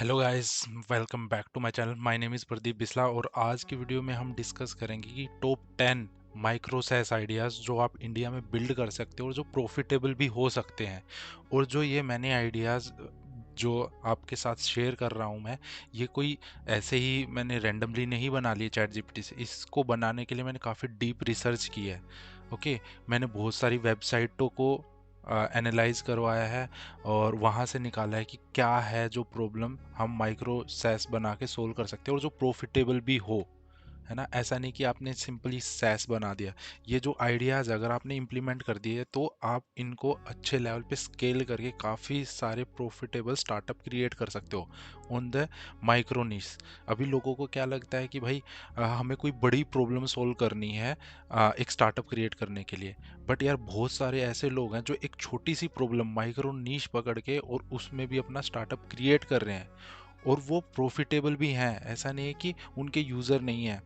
Hello guys, welcome back to my channel. My name is Pradeep Bisla और आज की video में हम डिस्कस करेंगे कि टॉप 10 माइक्रो सैस आइडियाज़ जो आप इंडिया में बिल्ड कर सकते हो और जो प्रॉफिटेबल भी हो सकते हैं। और जो ये मैंने आइडियाज़ जो आपके साथ शेयर कर रहा हूँ मैं, ये कोई ऐसे ही मैंने रैंडमली नहीं बना लिए चैट जीपीटी से। इसको बनाने के लिए मैंने काफ़ी डीप रिसर्च की है। ओके, मैंने बहुत सारी वेबसाइटों को एनालाइज करवाया है और वहाँ से निकाला है कि क्या है जो प्रॉब्लम हम माइक्रो सैस बना के सोल्व कर सकते हैं और जो प्रॉफिटेबल भी हो, है ना। ऐसा नहीं कि आपने सिंपली सैस बना दिया। ये जो आइडियाज़ अगर आपने इम्प्लीमेंट कर दिए तो आप इनको अच्छे लेवल पे स्केल करके काफ़ी सारे प्रॉफिटेबल स्टार्टअप क्रिएट कर सकते हो ऑन द माइक्रो नीश। अभी लोगों को क्या लगता है कि भाई हमें कोई बड़ी प्रॉब्लम सोल्व करनी है एक स्टार्टअप क्रिएट करने के लिए। बट यार बहुत सारे ऐसे लोग हैं जो एक छोटी सी प्रॉब्लम माइक्रो नीश पकड़ के और उसमें भी अपना स्टार्टअप क्रिएट कर रहे हैं और वो प्रॉफिटेबल भी हैं। ऐसा नहीं है कि उनके यूज़र नहीं है।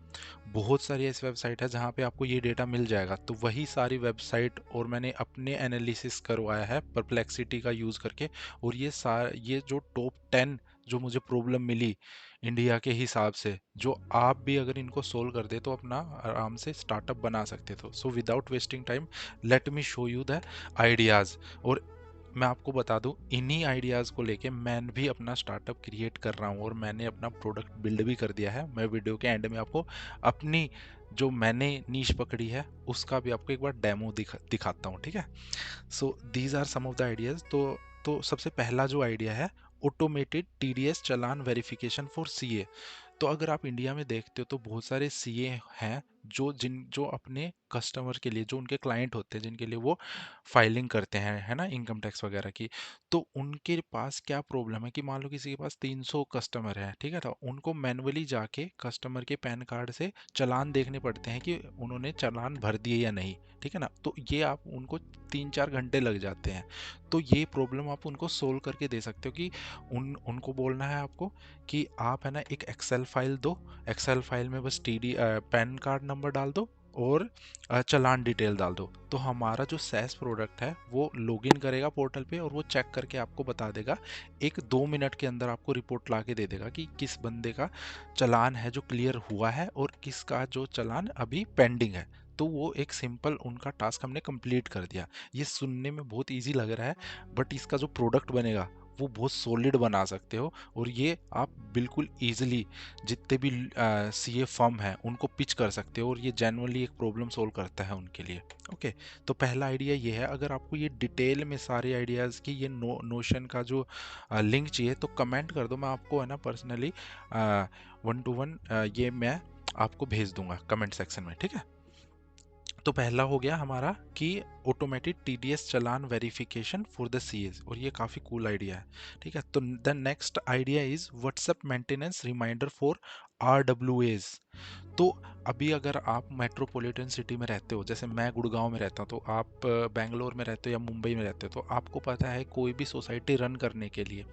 बहुत सारी ऐसी वेबसाइट है जहाँ पे आपको ये डेटा मिल जाएगा। तो वही सारी वेबसाइट और मैंने अपने एनालिसिस करवाया है परप्लेक्सिटी का यूज़ करके। और ये जो टॉप 10 जो मुझे प्रॉब्लम मिली इंडिया के हिसाब से, जो आप भी अगर इनको सोल्व कर दे तो अपना आराम से स्टार्टअप बना सकते थे। So without wasting time let me show you the ideas. और मैं आपको बता दूं, इन्हीं आइडियाज़ को लेके मैं भी अपना स्टार्टअप क्रिएट कर रहा हूँ और मैंने अपना प्रोडक्ट बिल्ड भी कर दिया है। मैं वीडियो के एंड में आपको अपनी जो मैंने नीश पकड़ी है उसका भी आपको एक बार डेमो दिखाता हूँ, ठीक है। So these are some of the ideas. तो सबसे पहला जो आइडिया है, automated TDS challan verification for CA. तो अगर आप इंडिया में देखते हो तो बहुत सारे सीए हैं जो अपने कस्टमर के लिए, जो उनके क्लाइंट होते हैं जिनके लिए वो फाइलिंग करते हैं, है ना, इनकम टैक्स वगैरह की। तो उनके पास क्या प्रॉब्लम है कि मान लो किसी के पास 300 कस्टमर है, ठीक है। तो उनको मैनुअली जाके कस्टमर के पैन कार्ड से चालान देखने पड़ते हैं कि उन्होंने चालान भर दिए या नहीं, ठीक है ना। तो ये आप उनको 3-4 घंटे लग जाते हैं। तो ये प्रॉब्लम आप उनको सोल्व करके दे सकते हो कि उनको बोलना है आपको कि आप, है ना, एक एक्सेल फाइल दो। एक्सेल फाइल में बस टीडी पैन कार्ड नंबर डाल दो और चालान डिटेल डाल दो। तो हमारा जो सैस प्रोडक्ट है वो लॉगिन करेगा पोर्टल पे और वो चेक करके आपको बता देगा। 1-2 मिनट के अंदर आपको रिपोर्ट ला के दे देगा कि किस बंदे का चालान है जो क्लियर हुआ है और किसका जो चालान अभी पेंडिंग है। तो वो एक सिंपल उनका टास्क हमने कंप्लीट कर दिया। ये सुनने में बहुत इजी लग रहा है, बट इसका जो प्रोडक्ट बनेगा वो बहुत सॉलिड बना सकते हो। और ये आप बिल्कुल ईजिली जितने भी सीए फर्म है उनको पिच कर सकते हो और ये जेन्युइनली एक प्रॉब्लम सोल्व करता है उनके लिए। ओके, तो पहला आइडिया ये है। अगर आपको ये डिटेल में सारे आइडियाज़ की ये नोशन का जो लिंक चाहिए तो कमेंट कर दो, मैं आपको, है ना, पर्सनली 1-to-1 ये मैं आपको भेज दूंगा कमेंट सेक्शन में, ठीक है। तो पहला हो गया हमारा कि automated TDS challan verification for the CS, और ये काफ़ी कूल आइडिया है, ठीक है। तो the next idea is WhatsApp maintenance reminder for आरडब्ल्यूएज। तो अभी अगर आप मेट्रोपॉलिटन सिटी में रहते हो, जैसे मैं गुड़गांव में रहता हूँ, तो आप बेंगलोर में रहते हो या मुंबई में रहते हो, तो आपको पता है कोई भी सोसाइटी रन करने के लिए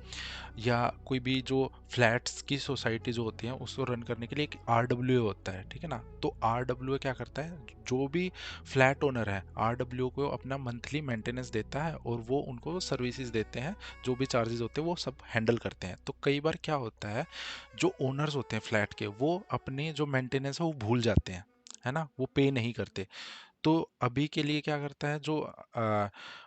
या कोई भी जो फ्लैट्स की सोसाइटी जो होती है उसको रन करने के लिए एक आरडब्ल्यू होता है, ठीक है ना। तो आरडब्ल्यू क्या करता है, जो भी फ्लैट ओनर है आरडब्ल्यू को अपना मंथली मेंटेनेंस देता है और वो उनको सर्विसेज देते हैं। जो भी चार्जेस होते हैं वो सब हैंडल करते हैं। तो कई बार क्या होता है, जो ओनर्स होते हैं फ्लैट के, वो अपने जो मेंटेनेंस है वो भूल जाते हैं, है ना, वो पे नहीं करते। तो अभी के लिए क्या करता है, जो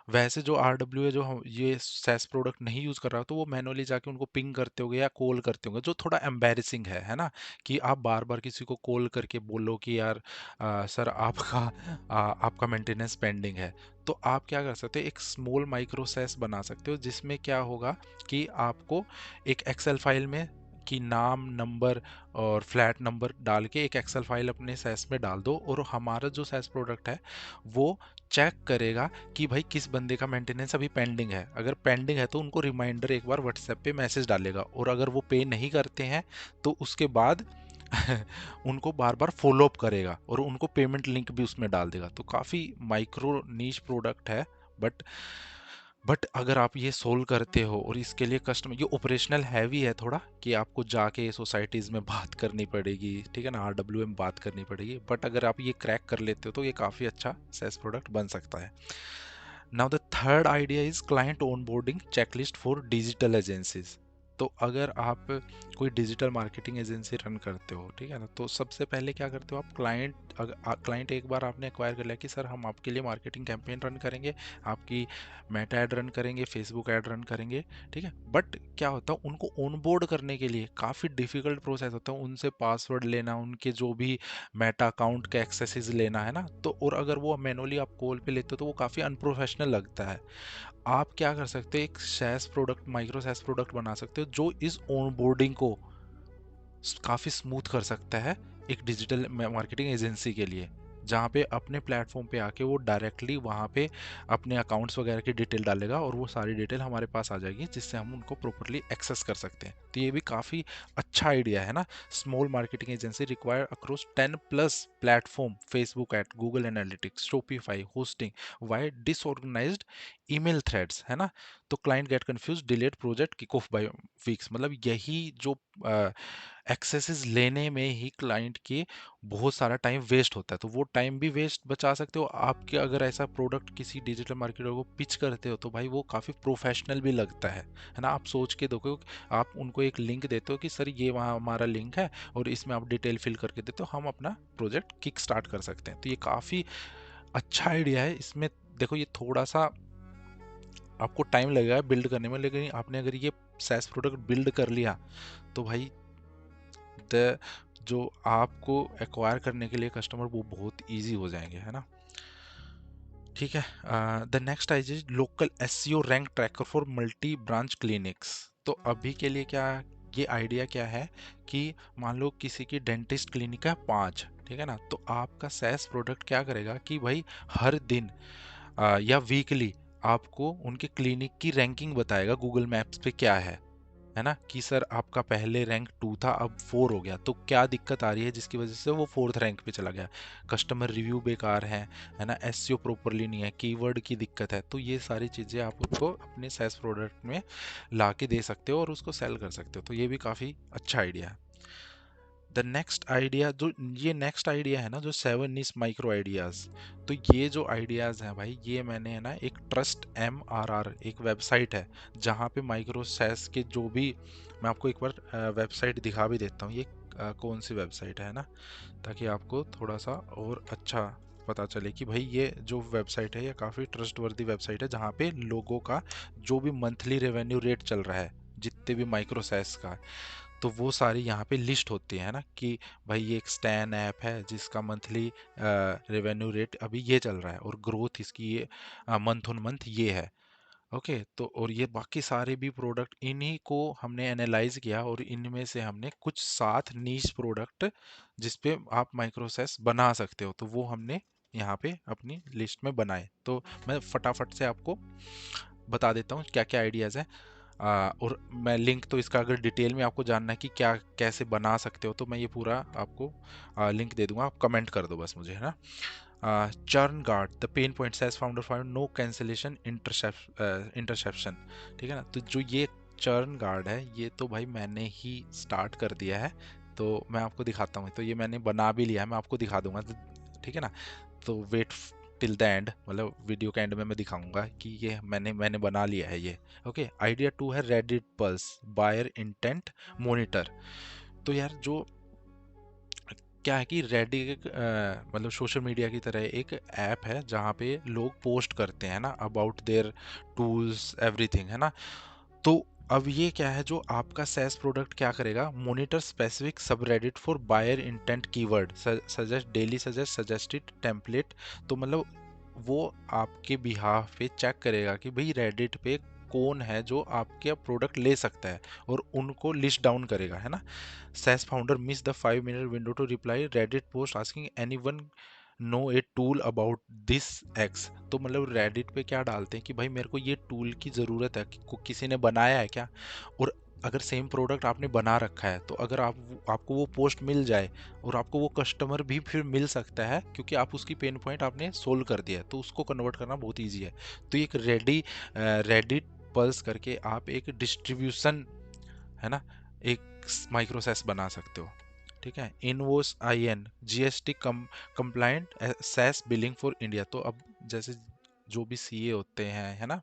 वैसे जो आरडब्ल्यू है जो ये सैस प्रोडक्ट नहीं यूज़ कर रहा हो तो वो मैनुअली जाके उनको पिंग करते होंगे या कॉल करते होंगे, जो थोड़ा एम्बैरेसिंग है ना। कि आप बार बार किसी को कॉल करके बोलो कि यार सर आपका आपका मेंटेनेंस पेंडिंग है। तो आप क्या कर सकते हो, एक स्मॉल माइक्रो सैस बना सकते हो जिसमें क्या होगा कि आपको एक एक्सेल फाइल में कि नाम, नंबर और फ्लैट नंबर डाल के एक एक्सेल फाइल अपने सैस में डाल दो और हमारा जो सैस प्रोडक्ट है वो चेक करेगा कि भाई किस बंदे का मेंटेनेंस अभी पेंडिंग है। अगर पेंडिंग है तो उनको रिमाइंडर एक बार व्हाट्सएप पे मैसेज डालेगा, और अगर वो पे नहीं करते हैं तो उसके बाद उनको बार बार फॉलो अप करेगा और उनको पेमेंट लिंक भी उसमें डाल देगा। तो काफ़ी माइक्रो नीश प्रोडक्ट है, बट अगर आप ये सोल्व करते हो और इसके लिए कस्टमर, ये ऑपरेशनल हैवी है थोड़ा कि आपको जाके सोसाइटीज़ में बात करनी पड़ेगी, ठीक है ना, आरडब्ल्यू में बात करनी पड़ेगी। बट अगर आप ये क्रैक कर लेते हो तो ये काफ़ी अच्छा सेस प्रोडक्ट बन सकता है। Now the third idea is client onboarding checklist for digital agencies. तो अगर आप कोई डिजिटल मार्केटिंग एजेंसी रन करते हो, ठीक है ना, तो सबसे पहले क्या करते हो आप, क्लाइंट एक बार आपने एक्वायर कर लिया कि सर हम आपके लिए मार्केटिंग कैंपेन रन करेंगे, आपकी मेटा ऐड रन करेंगे, फेसबुक ऐड रन करेंगे, ठीक है। बट क्या होता है, उनको ऑनबोर्ड करने के लिए काफ़ी डिफिकल्ट प्रोसेस होता है, उनसे पासवर्ड लेना, उनके जो भी मेटा अकाउंट के एक्सेसेस लेना है ना, तो और अगर वो मैनुअली आप कॉल पे लेते हो तो वो काफ़ी अनप्रोफेशनल लगता है। आप क्या कर सकते हो, एक SaaS product, micro SaaS product बना सकते हो जो इस ऑनबोर्डिंग को काफ़ी स्मूथ कर सकता है एक डिजिटल मार्केटिंग एजेंसी के लिए, जहाँ पे अपने प्लेटफॉर्म पे आके वो डायरेक्टली वहाँ पे अपने अकाउंट्स वगैरह की डिटेल डालेगा और वो सारी डिटेल हमारे पास आ जाएगी, जिससे हम उनको प्रॉपरली एक्सेस कर सकते हैं। तो ये भी काफ़ी अच्छा आइडिया है ना। Small marketing agency require across 10 plus platform, Facebook ad, Google analytics, Shopify, hosting, via disorganised email threads, है ना। तो client get confuse, delayed project, kick off by weeks. मतलब यही जो एक्सेसेस लेने में ही क्लाइंट के बहुत सारा टाइम वेस्ट होता है, तो वो टाइम भी वेस्ट बचा सकते हो। आपके अगर ऐसा प्रोडक्ट किसी डिजिटल मार्केटर को पिच करते हो तो भाई वो काफ़ी प्रोफेशनल भी लगता है ना। आप सोच के देखो, आप उनको एक लिंक देते हो कि सर ये वहाँ हमारा लिंक है और इसमें आप डिटेल फिल करके देते हो, हम अपना प्रोजेक्ट किक स्टार्ट कर सकते हैं। तो ये काफ़ी अच्छा आइडिया है। इसमें देखो, ये थोड़ा सा आपको टाइम लगेगा बिल्ड करने में, लेकिन आपने अगर ये सैस प्रोडक्ट बिल्ड कर लिया तो भाई द जो आपको एक्वायर करने के लिए कस्टमर वो बहुत इजी हो जाएंगे, है ना। ठीक है। The next eyes is local SEO rank tracker for multi branch clinics. तो अभी के लिए क्या, ये आइडिया क्या है कि मान लो किसी की डेंटिस्ट क्लिनिक है 5, ठीक है ना, तो आपका सैस प्रोडक्ट क्या करेगा कि भाई हर दिन या वीकली आपको उनके क्लिनिक की रैंकिंग बताएगा गूगल मैप्स पे क्या है ना, कि सर आपका पहले रैंक 2 था अब 4 हो गया, तो क्या दिक्कत आ रही है जिसकी वजह से वो 4th रैंक पे चला गया। कस्टमर रिव्यू बेकार है ना, एसईओ प्रॉपरली नहीं है, कीवर्ड की दिक्कत है। तो ये सारी चीज़ें आप उसको अपने सैस प्रोडक्ट में ला के दे सकते हो और उसको सेल कर सकते हो। तो ये भी काफ़ी अच्छा आइडिया है। द नेक्स्ट आइडिया, जो ये नेक्स्ट आइडिया है ना, जो 7 निश माइक्रो आइडियाज, तो ये जो आइडियाज हैं भाई, ये मैंने है ना एक ट्रस्ट MRR एक वेबसाइट है जहाँ पे माइक्रो सैस के जो भी, मैं आपको एक बार वेबसाइट दिखा भी देता हूँ, ये कौन सी वेबसाइट है ना, ताकि आपको थोड़ा सा और अच्छा पता चले कि भाई ये जो वेबसाइट है ये काफ़ी ट्रस्टवर्दी वेबसाइट है, जहाँ पे लोगों का जो भी मंथली रेवेन्यू रेट चल रहा है जितने भी माइक्रो सैस का, तो वो सारी यहाँ पे लिस्ट होती है ना, कि भाई ये एक स्टैन ऐप है जिसका मंथली रेवेन्यू रेट अभी ये चल रहा है और ग्रोथ इसकी ये मंथ ऑन मंथ ये है। ओके, तो और ये बाकी सारे भी प्रोडक्ट इन्हीं को हमने एनालाइज किया और इनमें से हमने कुछ 7 नीश प्रोडक्ट जिस पे आप माइक्रोसेस बना सकते हो, तो वो हमने यहाँ पे अपनी लिस्ट में बनाए। तो मैं फटाफट से आपको बता देता हूँ क्या क्या आइडियाज़ हैं। और मैं लिंक तो इसका, अगर डिटेल में आपको जानना है कि क्या कैसे बना सकते हो, तो मैं ये पूरा आपको लिंक दे दूंगा, आप कमेंट कर दो बस मुझे, है ना। Churn guard, the pain point as founder found no cancellation interception, ठीक है ना। तो जो ये चर्न गार्ड है ये तो भाई मैंने ही स्टार्ट कर दिया है, तो मैं आपको दिखाता हूँ। तो ये मैंने बना भी लिया है, मैं आपको दिखा दूंगा, ठीक है ना। तो वेट टिल द एंड, मतलब वीडियो के एंड में मैं दिखाऊंगा कि ये मैंने बना लिया है ये। ओके, आइडिया 2 है Reddit pulse buyer intent monitor. तो यार जो क्या है कि रेडिट मतलब सोशल मीडिया की तरह एक ऐप है जहाँ पे लोग पोस्ट करते हैं ना अबाउट देयर टूल्स एवरीथिंग, है ना। तो अब ये क्या है, जो आपका सैस प्रोडक्ट क्या करेगा, monitor specific subreddit for buyer intent keyword, suggest daily, suggest suggested template. तो मतलब वो आपके बिहाफ पे चेक करेगा कि भाई रेडिट पे कौन है जो आपके प्रोडक्ट ले सकता है और उनको लिस्ट डाउन करेगा, है ना। SaaS founder miss the 5 minute window to reply Reddit post asking anyone know a tool about this X. तो मतलब रेडिट पे क्या डालते हैं कि भाई मेरे को ये टूल की ज़रूरत है, किसी ने बनाया है क्या। और अगर सेम प्रोडक्ट आपने बना रखा है तो अगर आपको वो पोस्ट मिल जाए और आपको वो कस्टमर भी फिर मिल सकता है, क्योंकि आप उसकी पेन पॉइंट आपने सोल्व कर दिया है, तो उसको कन्वर्ट करना बहुत ईजी है। तो एक रेडिट पल्स करके आप एक डिस्ट्रीब्यूशन, है ना, एक माइक्रोसेस बना सकते हो, ठीक है। Invoice IN GST compliant SaaS billing for India. तो अब जैसे जो भी CA होते हैं, है ना,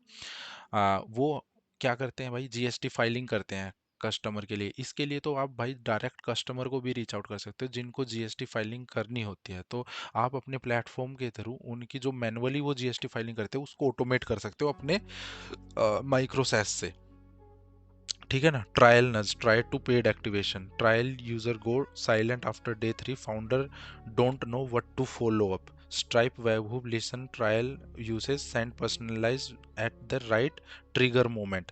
वो क्या करते हैं भाई, GST फाइलिंग करते हैं कस्टमर के लिए। इसके लिए तो आप भाई डायरेक्ट कस्टमर को भी रीच आउट कर सकते हो जिनको जीएसटी फाइलिंग करनी होती है। तो आप अपने प्लेटफॉर्म के थ्रू उनकी जो मैनुअली वो जीएसटी फाइलिंग करते हो उसको ऑटोमेट कर सकते हो अपने माइक्रोसैस से। ठीक है ना। Trial nudge, try to paid activation, trial user go silent after day 3, founder don't know what to follow up, stripe Vaibhav listen trial usage send personalise at the right trigger moment.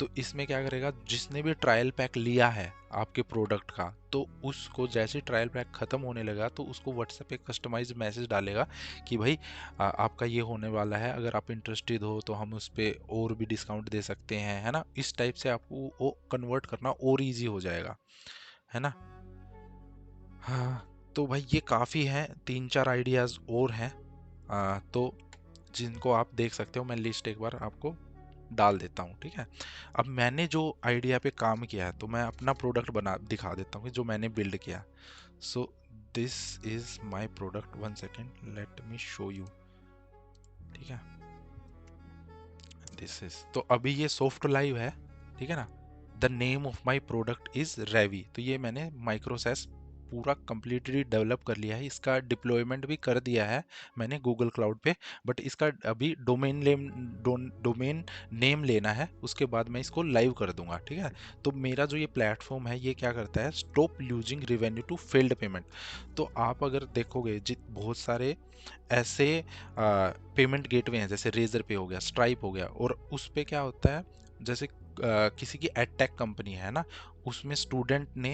तो इसमें क्या करेगा, जिसने भी ट्रायल पैक लिया है आपके product का, तो उसको जैसे ट्रायल पैक खत्म होने लगा तो उसको व्हाट्सएप पे कस्टमाइज मैसेज डालेगा कि भाई आपका ये होने वाला है, अगर आप इंटरेस्टेड हो तो हम उस पर और भी डिस्काउंट दे सकते हैं, है ना। इस टाइप से आपको वो कन्वर्ट करना और इजी हो जाएगा, है ना। हाँ, तो भाई ये काफ़ी हैं, 3-4 आइडियाज़ और हैं। तो जिनको आप देख सकते हो, मैं लिस्ट एक बार आपको डाल देता हूँ, ठीक है। अब मैंने जो आइडिया पे काम किया है तो मैं अपना प्रोडक्ट बना दिखा देता हूँ कि जो मैंने बिल्ड किया। So this is my product, 1 second let me show you, ठीक है। दिस इज, तो अभी ये सॉफ्ट लाइव है, ठीक है ना। The name of my product is Revi. तो ये मैंने माइक्रोसैस पूरा कंप्लीटली डेवलप कर लिया है, इसका डिप्लॉयमेंट भी कर दिया है मैंने गूगल क्लाउड पे। बट इसका अभी डोमेन नेम लेना है, उसके बाद मैं इसको लाइव कर दूंगा, ठीक है। तो मेरा जो ये प्लेटफॉर्म है ये क्या करता है, stop losing revenue to failed payment. तो आप अगर देखोगे बहुत सारे ऐसे पेमेंट गेटवे हैं, जैसे रेजर पे हो गया, स्ट्राइप हो गया, और उस पे क्या होता है, जैसे किसी की एडटेक कंपनी है ना, उसमें स्टूडेंट ने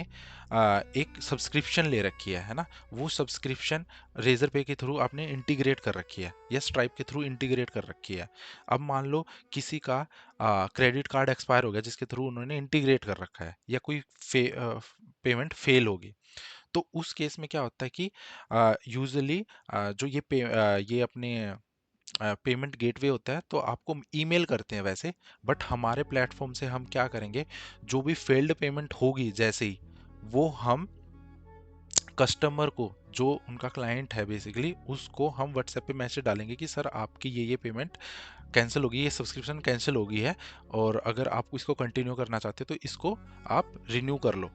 एक सब्सक्रिप्शन ले रखी है ना, वो सब्सक्रिप्शन रेजर पे के थ्रू आपने इंटीग्रेट कर रखी है या स्ट्राइप के थ्रू इंटीग्रेट कर रखी है। अब मान लो किसी का क्रेडिट कार्ड एक्सपायर हो गया जिसके थ्रू उन्होंने इंटीग्रेट कर रखा है, या कोई पेमेंट फेल होगी, तो उस केस में क्या होता है कि यूजुअली जो ये अपने पेमेंट गेटवे होता है तो आपको ईमेल करते हैं वैसे। बट हमारे प्लेटफॉर्म से हम क्या करेंगे, जो भी फेल्ड पेमेंट होगी जैसे ही, वो हम कस्टमर को, जो उनका क्लाइंट है बेसिकली, उसको हम व्हाट्सएप पे मैसेज डालेंगे कि सर आपकी ये पेमेंट कैंसिल होगी, ये सब्सक्रिप्शन कैंसिल होगी है, और अगर आप इसको कंटिन्यू करना चाहते हो तो इसको आप रिन्यू कर लो,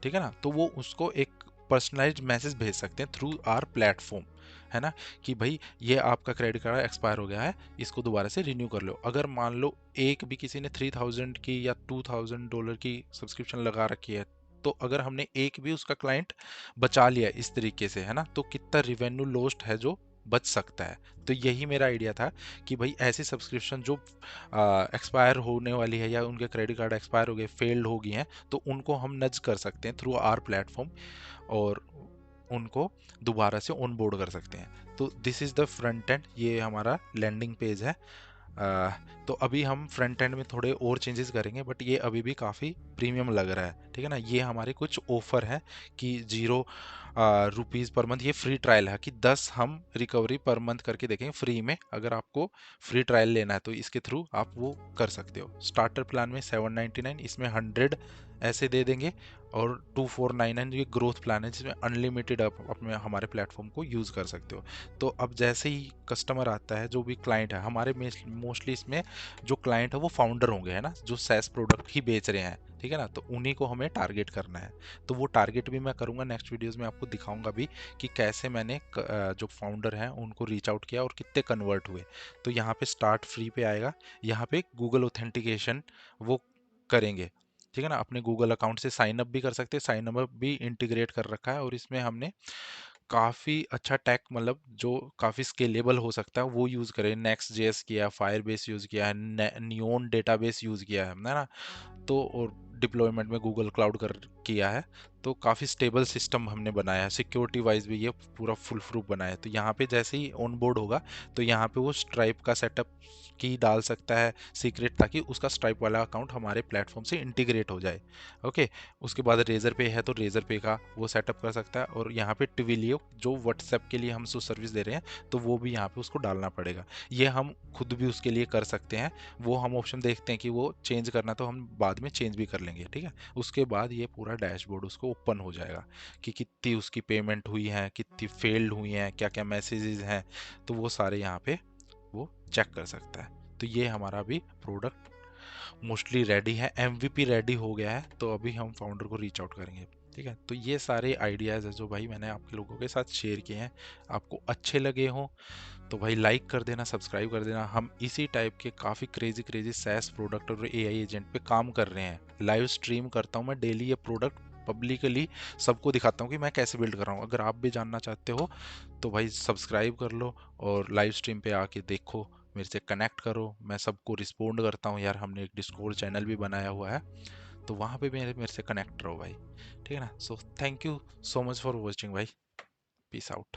ठीक है ना। तो वो उसको एक पर्सनलाइज्ड मैसेज भेज सकते हैं थ्रू आर प्लेटफॉर्म, है ना, कि भाई ये आपका क्रेडिट कार्ड एक्सपायर हो गया है, इसको दोबारा से रिन्यू कर लो। अगर मान लो एक भी किसी ने 3000 की या $2000 की सब्सक्रिप्शन लगा रखी है, तो अगर हमने एक भी उसका क्लाइंट बचा लिया इस तरीके से, है ना, तो कितना रिवेन्यू लॉस्ट है जो बच सकता है। तो यही मेरा आइडिया था कि भाई ऐसी सब्सक्रिप्शन जो एक्सपायर होने वाली है या उनके क्रेडिट कार्ड एक्सपायर हो गए, फेल्ड हो गई हैं, तो उनको हम नज कर सकते हैं थ्रू आर प्लेटफॉर्म, और उनको दोबारा से ऑन बोर्ड कर सकते हैं। तो this is the front end, ये हमारा लैंडिंग पेज है। अ, तो अभी हम फ्रंट एंड में थोड़े और चेंजेस करेंगे, बट ये अभी भी काफ़ी प्रीमियम लग रहा है, ठीक है ना। ये हमारे कुछ ऑफर है कि 0 रुपीज़ पर मंथ, ये फ्री ट्रायल है कि 10 हम रिकवरी पर मंथ करके देखेंगे फ्री में। अगर आपको फ्री ट्रायल लेना है तो इसके थ्रू आप वो कर सकते हो। स्टार्टर प्लान में 799, इसमें 100 ऐसे दे देंगे, और 2499 ये ग्रोथ प्लान है जिसमें अनलिमिटेड आप अपने हमारे प्लेटफॉर्म को यूज़ कर सकते हो। तो अब जैसे ही कस्टमर आता है, जो भी क्लाइंट है हमारे, मोस्टली इसमें जो क्लाइंट है वो फाउंडर होंगे, है ना, जो सैस प्रोडक्ट ही बेच रहे हैं, ठीक है ना, तो उन्हीं को हमें टारगेट करना है। तो वो टारगेट भी मैं करूंगा नेक्स्ट वीडियोस में, आपको दिखाऊंगा भी कि कैसे मैंने जो फाउंडर हैं उनको रीच आउट किया और कितने कन्वर्ट हुए। तो यहाँ पे स्टार्ट फ्री पे आएगा, यहाँ पे गूगल ऑथेंटिकेशन वो करेंगे, ठीक है ना। अपने गूगल अकाउंट से साइन अप भी कर सकते हैं, साइन अप भी इंटीग्रेट कर रखा है, और इसमें हमने काफ़ी अच्छा टैग, मतलब जो काफ़ी स्केलेबल हो सकता है वो यूज़ करें। नेक्स्ट जेएस किया है, फायरबेस यूज़ किया है, नियोन डेटाबेस यूज़ किया है ना। तो और डिप्लॉयमेंट में गूगल क्लाउड कर किया है। तो काफ़ी स्टेबल सिस्टम हमने बनाया है, सिक्योरिटी वाइज भी ये पूरा फुल प्रूफ बनाया है। तो यहाँ पे जैसे ही ऑन बोर्ड होगा तो यहाँ पे वो स्ट्राइप का सेटअप की डाल सकता है सीक्रेट, ताकि उसका स्ट्राइप वाला अकाउंट हमारे प्लेटफॉर्म से इंटीग्रेट हो जाए। ओके, उसके बाद रेजर पे है तो रेजर पे का वो सेटअप कर सकता है, और यहाँ पे ट्विलियो जो व्हाट्सएप के लिए हम जो सर्विस दे रहे हैं तो वो भी यहाँ पे उसको डालना पड़ेगा। ये हम खुद भी उसके लिए कर सकते हैं, वो हम ऑप्शन देखते हैं कि वो चेंज करना तो हम बाद में चेंज भी कर लेंगे, ठीक है। उसके बाद ये पूरा डैशबोर्ड उसको ओपन हो जाएगा कि कितनी उसकी पेमेंट हुई है, कितनी फेल्ड हुई हैं, क्या क्या मैसेजेस हैं, तो वो सारे यहाँ पे वो चेक कर सकता है। तो ये हमारा भी प्रोडक्ट मोस्टली रेडी है, एमवीपी रेडी हो गया है, तो अभी हम फाउंडर को रीच आउट करेंगे। ठीक है, तो ये सारे आइडियाज़ है जो भाई मैंने आपके लोगों के साथ शेयर किए हैं। आपको अच्छे लगे हों तो भाई लाइक कर देना, सब्सक्राइब कर देना। हम इसी टाइप के काफ़ी क्रेजी क्रेजी सैस प्रोडक्ट और एआई एजेंट पे काम कर रहे हैं। लाइव स्ट्रीम करता हूँ मैं डेली ये प्रोडक्ट, पब्लिकली सबको दिखाता हूँ कि मैं कैसे बिल्ड कर रहा हूँ। अगर आप भी जानना चाहते हो तो भाई सब्सक्राइब कर लो और लाइव स्ट्रीम पे आके देखो, मेरे से कनेक्ट करो। मैं सबको रिस्पोंड करता हूँ यार, हमने एक डिस्कॉर्ड चैनल भी बनाया हुआ है, तो वहाँ पे भी मेरे से कनेक्ट रहो भाई। ठीक है ना, so thank you so much for watching भाई, पीस आउट।